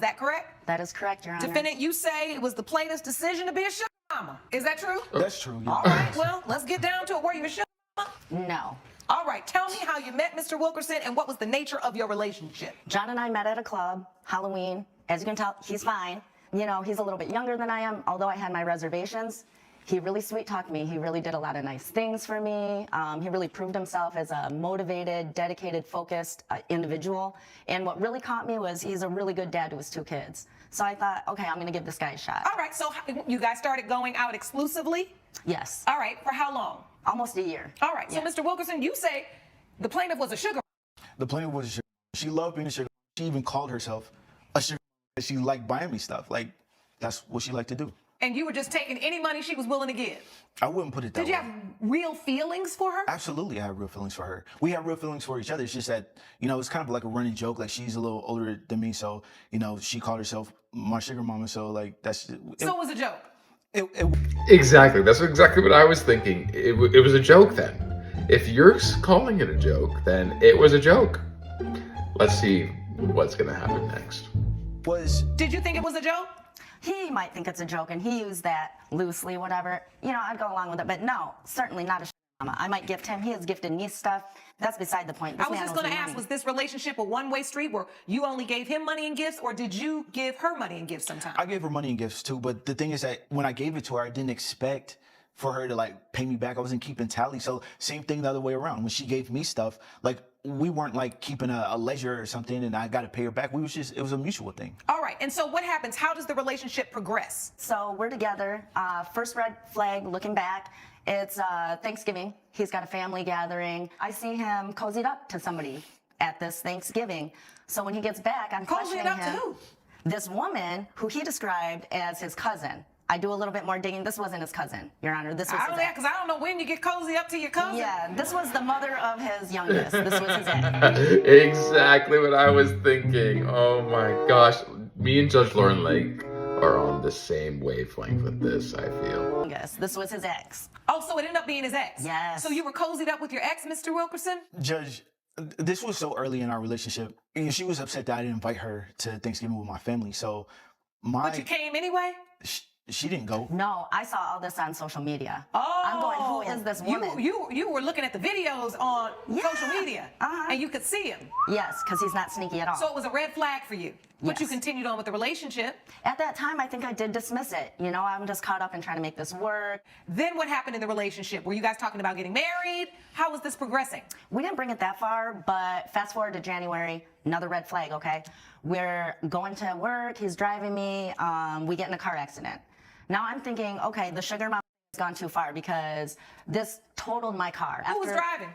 that correct? That is correct, Your Honor. Defendant, you say it was the plaintiff's decision to be a sugar mama. Is that true? That's true. Yeah. All right, well, let's get down to it. Were you a sugar mama? No. All right, tell me how you met Mr. Wilkerson and what was the nature of your relationship. John and I met at a club, Halloween. As you can tell, he's fine. You know, he's a little bit younger than I am, although I had my reservations. He really sweet-talked me. He really did a lot of nice things for me. He really proved himself as a motivated, dedicated, focused individual. And what really caught me was he's a really good dad to his 2 kids. So I thought, okay, I'm going to give this guy a shot. All right, so you guys started going out exclusively? Yes. All right, for how long? Almost a year. All right, so Yeah. Mr. Wilkerson, you say the plaintiff was a sugar. The plaintiff was a sugar. She loved being a sugar. She even called herself a sugar. She liked buying me stuff. Like, that's what she liked to do. And you were just taking any money she was willing to give? I wouldn't put it that way. Did you have real feelings for her? Absolutely, I have real feelings for her. We have real feelings for each other. It's just that, you know, it's kind of like a running joke. Like, she's a little older than me, so, you know, she called herself my sugar mama. So, like, that's... So it was a joke? Exactly. That's exactly what I was thinking. It was a joke then. If you're calling it a joke, then it was a joke. Let's see what's going to happen next. Did you think it was a joke? He might think it's a joke, and he used that loosely, whatever. You know, I'd go along with it, but no, certainly not a mama. I might gift him. He has gifted me stuff. That's beside the point. I was just going to ask, was this relationship a one-way street where you only gave him money and gifts, or did you give her money and gifts sometimes? I gave her money and gifts too, but the thing is that when I gave it to her, I didn't expect for her to like pay me back. I wasn't keeping tally. So same thing the other way around. When she gave me stuff, like we weren't like keeping a ledger or something and I got to pay her back. It was a mutual thing. All right. And so what happens? How does the relationship progress? So we're together. First red flag, looking back, it's Thanksgiving. He's got a family gathering. I see him cozied up to somebody at this Thanksgiving. So when he gets back, I'm questioning him. Cozied up to who? This woman who he described as his cousin. I do a little bit more digging. This wasn't his cousin, Your Honor. This was his ex. Because I don't know when you get cozy up to your cousin. Yeah, this was the mother of his youngest. This was his ex. Exactly what I was thinking. Oh my gosh. Me and Judge Lauren Lake are on the same wavelength with this, I feel. Yes, this was his ex. Oh, so it ended up being his ex? Yes. So you were cozied up with your ex, Mr. Wilkerson? Judge, this was so early in our relationship. And she was upset that I didn't invite her to Thanksgiving with my family. So But you came anyway? She didn't go. No, I saw all this on social media. Oh. I'm going, who is this woman? You were looking at the videos on Yeah. social media, and you could see him. Yes, because he's not sneaky at all. So it was a red flag for you, but you Yes. continued on with the relationship. At that time, I think I did dismiss it. You know, I'm just caught up in trying to make this work. Then what happened in the relationship? Were you guys talking about getting married? How was this progressing? We didn't bring it that far, but fast forward to January, another red flag, okay? We're going to work, he's driving me, we get in a car accident. Now I'm thinking, okay, the sugar mom has gone too far because this totaled my car. Who was driving?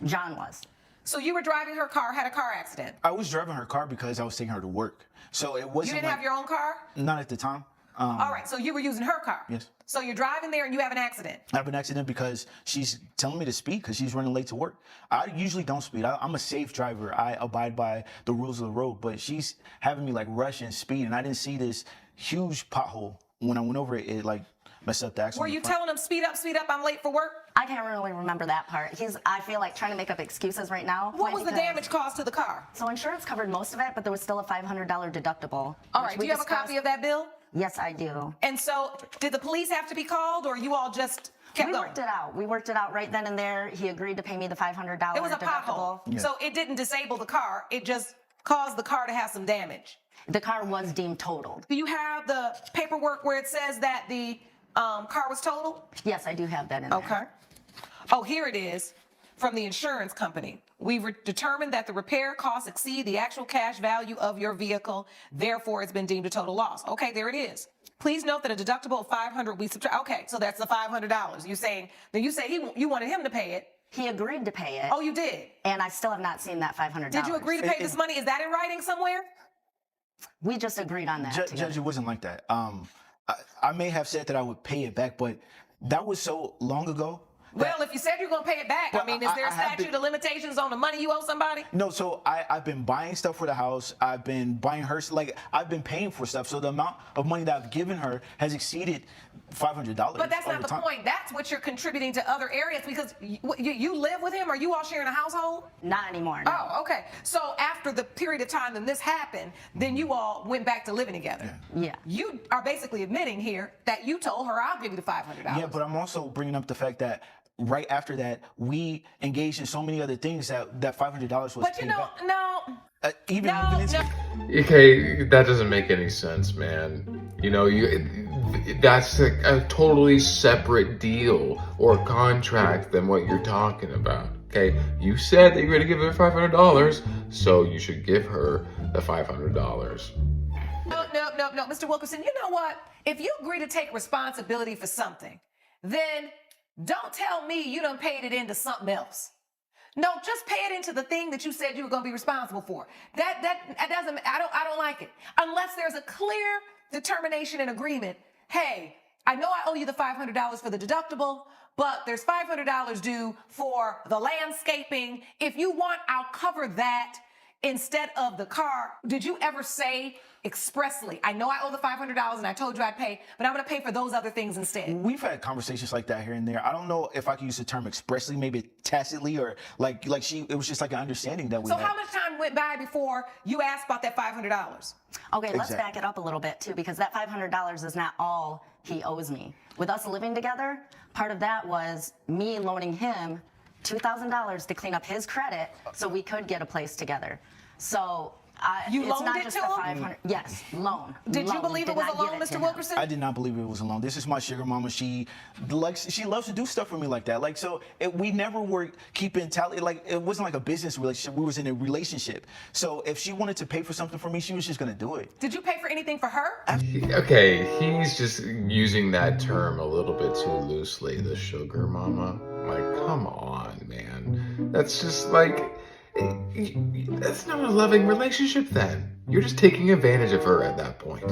John was. So you were driving her car, had a car accident. I was driving her car because I was taking her to work. So it wasn't You didn't have your own car? Not at the time. All right, so you were using her car? Yes. So you're driving there and you have an accident? I have an accident because she's telling me to speed because she's running late to work. I usually don't speed. I'm a safe driver. I abide by the rules of the road, but she's having me like rush and speed, and I didn't see this huge pothole. When I went over it, it like messed up the axle. Were you telling him, speed up, I'm late for work? I can't really remember that part. I feel like trying to make up excuses right now. What was the damage caused to the car? So insurance covered most of it, but there was still a $500 deductible. All right, do you have a copy of that bill? Yes, I do. And so, did the police have to be called, or you all just kept going? We worked it out right then and there. He agreed to pay me the $500 It was a deductible. pothole, so it didn't disable the car. It just caused the car to have some damage. The car was deemed totaled. Do you have the paperwork where it says that the car was totaled? Yes, I do have that in there. Okay. Oh, here it is from the insurance company. We've determined that the repair costs exceed the actual cash value of your vehicle. Therefore, it's been deemed a total loss. Okay, there it is. Please note that a deductible of $500 we subtract. Okay, so that's the $500. You say you wanted him to pay it. He agreed to pay it. Oh, you did? And I still have not seen that $500. Did you agree to pay this money? Is that in writing somewhere? We just agreed on that. Judge, it wasn't like that. I may have said that I would pay it back, but that was so long ago. Well, if you said you're going to pay it back, I mean, is there a statute of limitations on the money you owe somebody? No, so I've been buying stuff for the house. I've been buying her, like, I've been paying for stuff. So the amount of money that I've given her has exceeded $500. But that's all not the time. point. That's what you're contributing to other areas because you live with him. Are you all sharing a household? Not anymore. No. Oh, okay. So after the period of time that this happened, then you all went back to living together. Yeah. You are basically admitting here that you told her, I'll give you the $500. Yeah, but I'm also bringing up the fact that right after that, we engaged in so many other things that $500 was But you paid know, back. no. Even No, moving into no. Okay, that doesn't make any sense, man. You know, that's a totally separate deal or contract than what you're talking about. Okay, you said that you're going to give her $500, so you should give her the $500. No, Mr. Wilkerson, you know what? If you agree to take responsibility for something, then don't tell me you done paid it into something else. No, just pay it into the thing that you said you were going to be responsible for. That doesn't, I don't like it. Unless there's a clear determination and agreement. Hey, I know I owe you the $500 for the deductible, but there's $500 due for the landscaping. If you want, I'll cover that instead of the car. Did you ever say expressly, I know I owe the $500 and I told you I'd pay, but I'm going to pay for those other things instead? We've had conversations like that here and there. I don't know if I can use the term expressly, maybe tacitly, or it was just like an understanding that we So had. how much time went by before you asked about that $500? Okay, let's Exactly. back it up a little bit too, because that $500 is not all he owes me. With us living together, part of that was me loaning him $2,000 to clean up his credit so we could get a place together. So You it's loaned not it just to the him? 500. Yes, loan. Did you Loan. believe it Did was not a give loan, it to Mr. him. Wilkerson? I did not believe it was alone. This is my sugar mama. She loves to do stuff for me like that. Like, so we never were keeping tally. Like, it wasn't like a business relationship. We was in a relationship. So if she wanted to pay for something for me, she was just gonna do it. Did you pay for anything for her? Okay, he's just using that term a little bit too loosely, the sugar mama. Like, come on, man. That's just like, that's not a loving relationship then. You're just taking advantage of her at that point.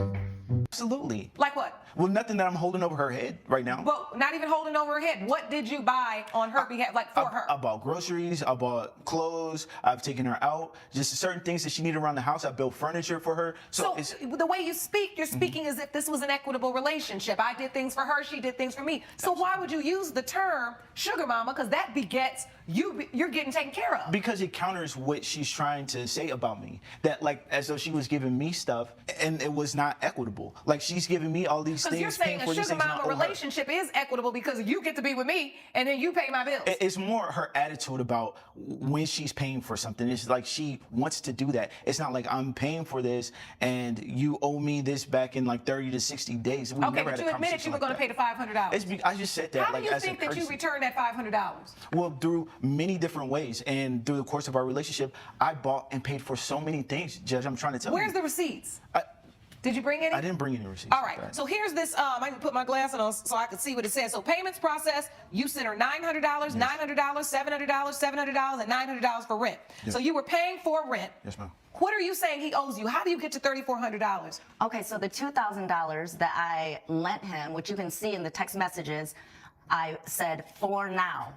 Absolutely. Like what? Well, nothing that I'm holding over her head right now. Well, not even holding over her head. What did you buy on her behalf, like for her? I bought groceries, I bought clothes, I've taken her out, just certain things that she needed around the house. I built furniture for her. So it's the way you speak, you're speaking as if this was an equitable relationship. I did things for her, she did things for me. So why would you use the term sugar mama? Because that begets you're getting taken care of. because it counters what she's trying to say about me. That, like, as though she was giving me stuff and it was not equitable. Like, she's giving me all these Because you're things, saying paying for a these sugar things. not mama over her. relationship is equitable because you get to be with me and then you pay my bills. It's more her attitude about when she's paying for something. It's like she wants to do that. It's not like I'm paying for this and you owe me this back in like 30 to 60 days. We Okay, never but had you a admitted you were going to pay the $500. I just said that How like do you as think a that you courtesy. returned that $500? Well, through many different ways, and through the course of our relationship, I bought and paid for so many things, Judge. I'm trying to tell Where's you. the receipts? I- Did you bring any? I didn't bring any receipts. All right. So here's this. I can put my glasses on so I can see what it says. So payments processed. You sent her $900, $900, $700, $700, and $900 for rent. So you were paying for rent. Yes, ma'am. What are you saying he owes you? How do you get to $3,400? Okay, so the $2,000 that I lent him, which you can see in the text messages, I said, for now.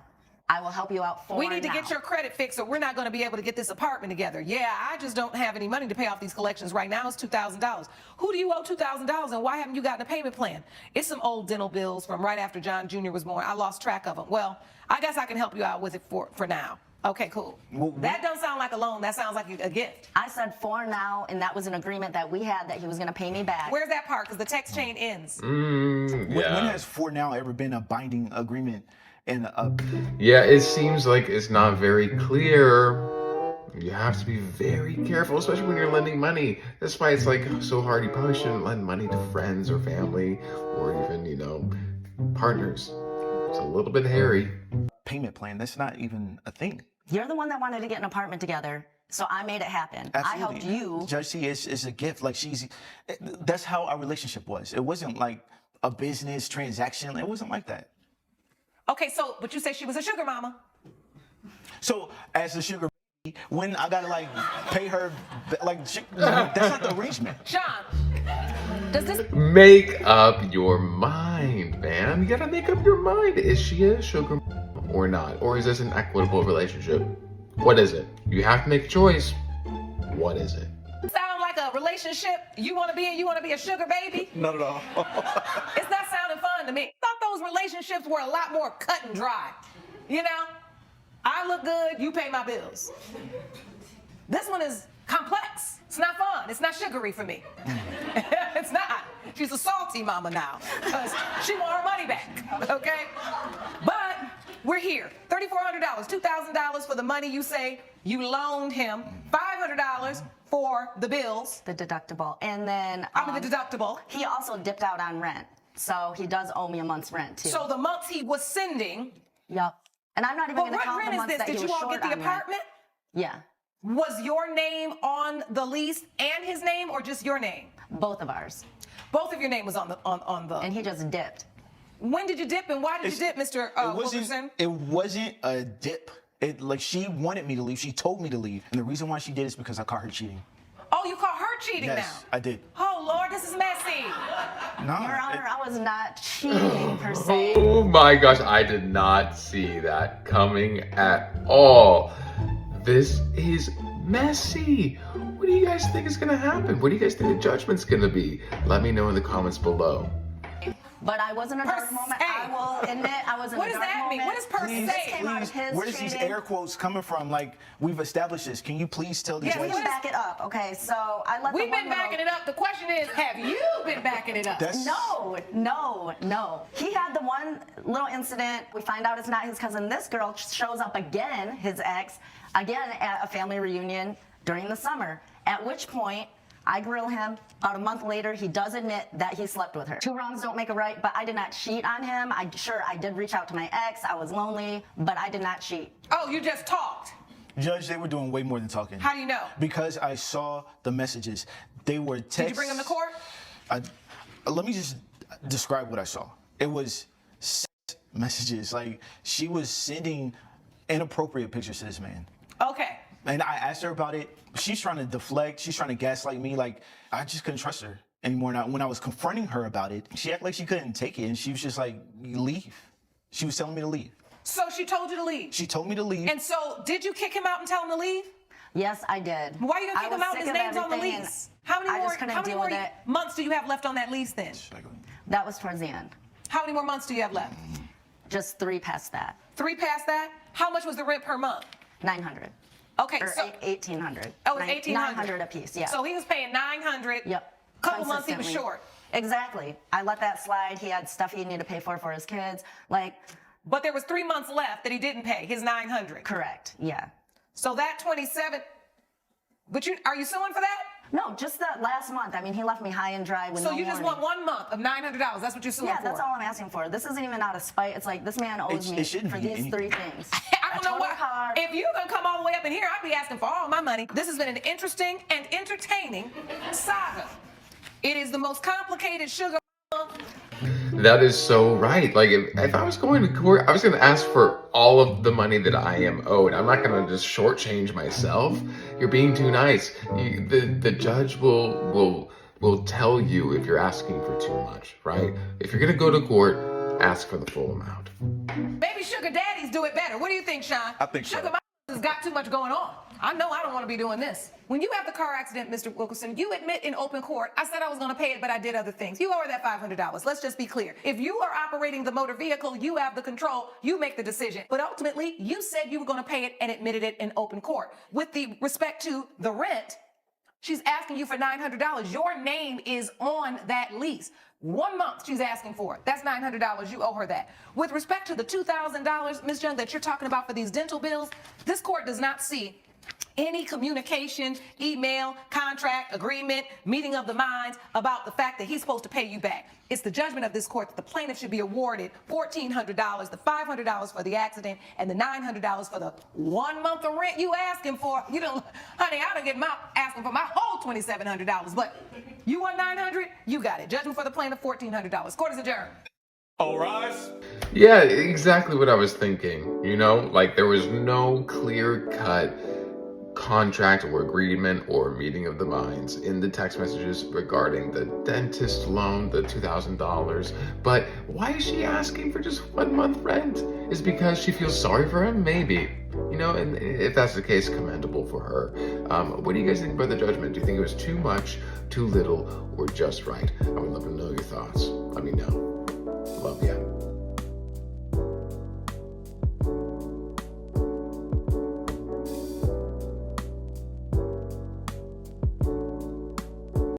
I will help you out for now. We need to get your credit fixed, or we're not going to be able to get this apartment together. Yeah, I just don't have any money to pay off these collections right now. It's $2,000. Who do you owe $2,000, and why haven't you gotten a payment plan? It's some old dental bills from right after John Jr. was born. I lost track of them. Well, I guess I can help you out with it for now. Okay, cool. Well, That doesn't sound like a loan. That sounds like a gift. I said for now, and that was an agreement that we had that he was going to pay me back. Where's that part? Because the text chain ends. When Yeah. has for now ever been a binding agreement? Yeah, it seems like it's not very clear. You have to be very careful, especially when you're lending money. That's why it's like so hard. You probably shouldn't lend money to friends or family or even, partners. It's a little bit hairy. payment plan. That's not even a thing. You're the one that wanted to get an apartment together, so I made it happen. I helped you. Judge C is a gift. Like that's how our relationship was. It wasn't like a business transaction. It wasn't like that. Okay, but you said she was a sugar mama. So as a sugar baby, when I gotta like pay her, that's not the arrangement. Sean, does this... Make up your mind, man. You gotta make up your mind. Is she a sugar or not? Or is this an equitable relationship? What is it? You have to make a choice. What is it? sound like a relationship you want to be in? You want to be a sugar baby? Not at all. It's not sounding fun to me. Thought those relationships were a lot more cut and dry. You know, I look good, you pay my bills. This one is complex. It's not fun. It's not sugary for me. It's not. She's a salty mama now because she want her money back, okay? But we're here. $3,400, $2,000 for the money you say you loaned him, $500 for the bills. The deductible. And then The deductible. he also dipped out on rent. So he does owe me a month's rent too. So the months he was sending. Yep. And I'm not even But going to what count the rent is months this? that he Did was you all short get the on rent. apartment? Yeah. Was your name on the lease and his name, or just your name? Both of ours. Both of your name was on the And he just dipped. When did you dip and why did you dip, Mr. Wilkerson? It wasn't a dip. Like, she wanted me to leave. She told me to leave. And the reason why she did is because I caught her cheating. Oh, you call her cheating Yes, now? I did. Oh, Lord, this is messy. No. Your Honor, I was not cheating per se. Oh my gosh, I did not see that coming at all. This is messy. What do you guys think is going to happen? What do you guys think the judgment's going to be? Let me know in the comments below. But I was in a dark moment. I will admit I was in What a does dark that moment. mean? What is per Please, se? came out of his where does these trading. air quotes coming from? Like, we've established this. Can you please tell the Yeah, judge? We can back it up, okay? So I let We've the been backing it up. The question is, have you been backing it up? That's- No. He had the one little incident. We find out it's not his cousin. This girl shows up again, his ex, again at a family reunion during the summer. At which point, I grill him. About a month later, he does admit that he slept with her. Two wrongs don't make a right, but I did not cheat on him. I did reach out to my ex. I was lonely, but I did not cheat. Oh, you just talked. Judge, they were doing way more than talking. How do you know? Because I saw the messages. They were texts. Did you bring them to court? Let me just describe what I saw. It was sex messages. Like, she was sending inappropriate pictures to this man. Okay. And I asked her about it. She's trying to deflect. She's trying to gaslight me. Like, I just couldn't trust her anymore. Now, when I was confronting her about it, she acted like she couldn't take it. And she was just like, leave. She was telling me to leave. So she told you to leave. She told me to leave. And so did you kick him out and tell him to leave? Yes, I did. Why are you gonna I kick him was out? His sick of name's on the everything, and lease. How many I more, just couldn't how many deal more with it. months do you have left on that lease then? That was towards the end. How many more months do you have left? Just 3 past that. 3 past that? How much was the rent per month? 900. Okay, Or so 1800. oh, it was 1800. 900 a piece, yeah. So he was paying 900. Yep. Couple months he was Consistently. short. Exactly. I let that slide. He had stuff he needed to pay for his kids. Like, But there was 3 months left that he didn't pay, his 900. correct. Yeah. So that 27, but are you suing for that? No, just that last month. I mean, he left me high and dry with So no you just warning. want 1 month of $900. That's what you're suing Yeah, for. that's all I'm asking for. This isn't even out of spite. It's like this man owes me it shouldn't for be these anything. 3 things. I don't A know total what. car. If you're gonna come all the way up in here, I'd be asking for all my money. This has been an interesting and entertaining saga. It is the most complicated sugar. That is so right. Like, if I was going to court, I was going to ask for all of the money that I am owed. I'm not going to just shortchange myself. You're being too nice. The judge will tell you if you're asking for too much, right? If you're going to go to court, ask for the full amount. Maybe sugar daddies do it better. What do you think, Sean? I think so. Sugar mama has got too much going on. I know I don't want to be doing this. When you have the car accident, Mr. Wilkerson, you admit in open court, I said I was going to pay it, but I did other things. You owe her that $500. Let's just be clear. If you are operating the motor vehicle, you have the control, you make the decision. But ultimately, you said you were going to pay it and admitted it in open court. With the respect to the rent, she's asking you for $900. Your name is on that lease. 1 month she's asking for it. That's $900. You owe her that. With respect to the $2,000, Ms. Young, that you're talking about for these dental bills, this court does not see any communication, email, contract, agreement, meeting of the minds about the fact that he's supposed to pay you back. It's the judgment of this court that the plaintiff should be awarded $1,400, the $500 for the accident, and the $900 for the 1 month of rent you asking for. You don't, honey, I don't get asking for my whole $2,700, but you want $900, you got it. Judgment for the plaintiff, $1,400. Court is adjourned. All rise. Yeah, exactly what I was thinking. You know, like there was no clear-cut contract or agreement or meeting of the minds in the text messages regarding the dentist loan, the $2,000. But why is she asking for just 1 month rent? Is it because she feels sorry for him? Maybe. You know, and if that's the case, commendable for her. What do you guys think about the judgment? Do you think it was too much, too little, or just right? I would love to know your thoughts. Let me know. Club, yeah.